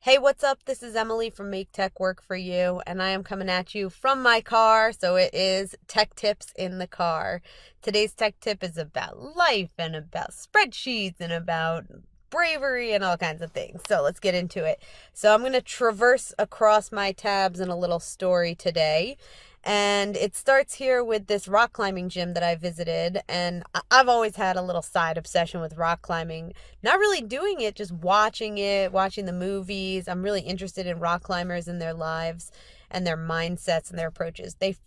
Hey, what's up? This is Emily from Make Tech Work for You, and I am coming at you from my car. So it is Tech Tips in the Car. Today's tech tip is about life and about spreadsheets and about bravery and all kinds of things. So let's get into it. So I'm going to traverse across my tabs in a little story today. And it starts here with this rock climbing gym that I visited. And I've always had a little side obsession with rock climbing. Not really doing it, just watching it, watching the movies. I'm really interested in rock climbers and their lives and their mindsets and their approaches. They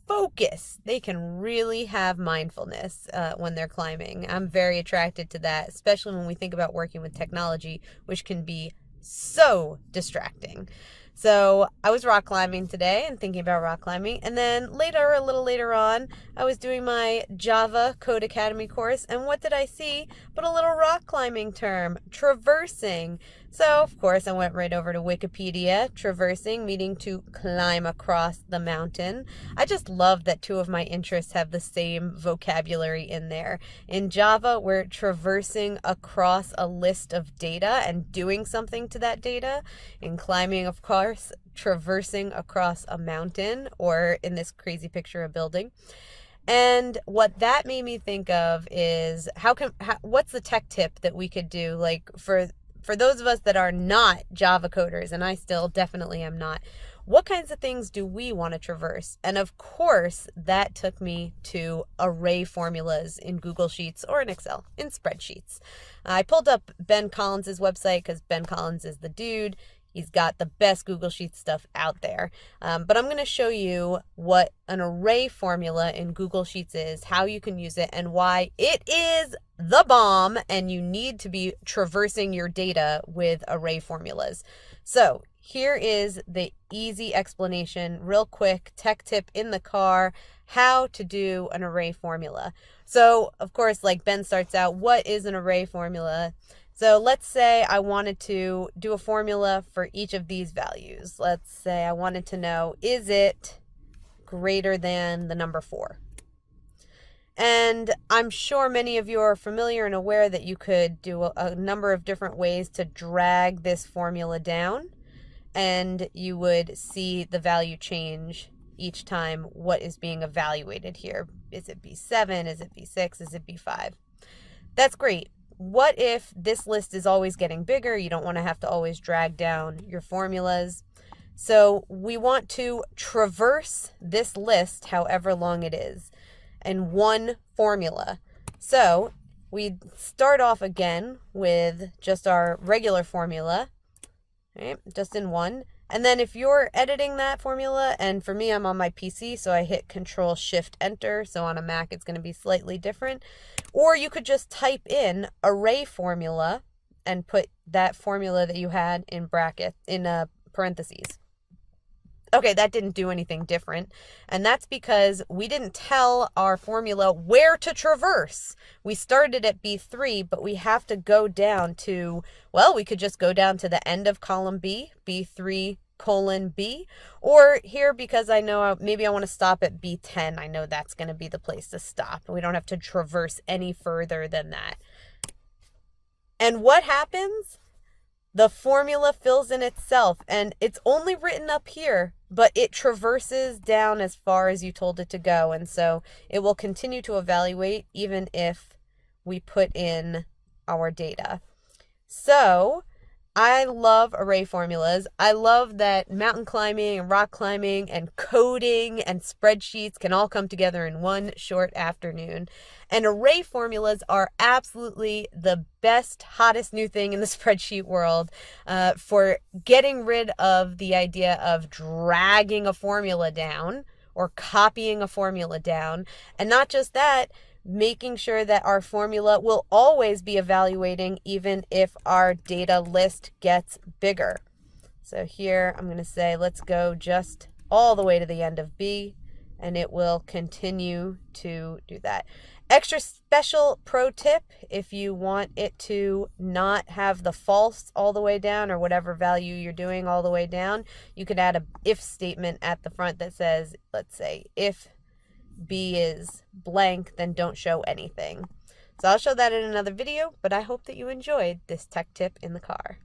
focus. They can really have mindfulness when they're climbing. I'm very attracted to that, especially when we think about working with technology, which can be so distracting. So I was rock climbing today and thinking about rock climbing. And then a little later on, I was doing my Java Code Academy course. And what did I see but a little rock climbing term, traversing. So, of course, I went right over to Wikipedia. Traversing, meaning to climb across the mountain. I just love that two of my interests have the same vocabulary in there. In Java, we're traversing across a list of data and doing something to that data. In climbing, of course, traversing across a mountain, or in this crazy picture, a building. And what that made me think of is what's the tech tip that we could do, like for those of us that are not Java coders, and I still definitely am not, what kinds of things do we want to traverse? And of course, that took me to array formulas in Google Sheets or in Excel, in Spreadsheets. I pulled up Ben Collins' website because Ben Collins is the dude. He's got the best Google Sheets stuff out there. But I'm going to show you what an array formula in Google Sheets is, how you can use it, and why it is the bomb, and you need to be traversing your data with array formulas. So here is the easy explanation, real quick, tech tip in the car, how to do an array formula. So, of course, like Ben starts out, what is an array formula? So let's say I wanted to do a formula for each of these values. Let's say I wanted to know, is it greater than the number 4? And I'm sure many of you are familiar and aware that you could do a number of different ways to drag this formula down, and you would see the value change each time what is being evaluated here. Is it B7? Is it B6? Is it B5? That's great. What if this list is always getting bigger? You don't want to have to always drag down your formulas. So we want to traverse this list, however long it is, in one formula. So we start off again with just our regular formula, right? Just in one. And then if you're editing that formula, and for me, I'm on my PC, so I hit Control-Shift-Enter. So on a Mac, it's going to be slightly different. Or you could just type in array formula and put that formula that you had in parentheses. Okay, that didn't do anything different. And that's because we didn't tell our formula where to traverse. We started at B3, but we have to go down to, well, we could just go down to the end of column B, B3:B. Or here, because I know maybe I want to stop at B10, I know that's going to be the place to stop. We don't have to traverse any further than that. And what happens? The formula fills in itself, and it's only written up here, but it traverses down as far as you told it to go. And so it will continue to evaluate even if we put in our data. So I love array formulas. I love that mountain climbing and rock climbing and coding and spreadsheets can all come together in one short afternoon. And array formulas are absolutely the best, hottest new thing in the spreadsheet world for getting rid of the idea of dragging a formula down or copying a formula down. And not just that, making sure that our formula will always be evaluating even if our data list gets bigger. So here I'm going to say, let's go just all the way to the end of B, and it will continue to do that. Extra special pro tip, if you want it to not have the false all the way down or whatever value you're doing all the way down, you could add a if statement at the front that says, let's say, if B is blank, then don't show anything. So I'll show that in another video, but I hope that you enjoyed this tech tip in the car.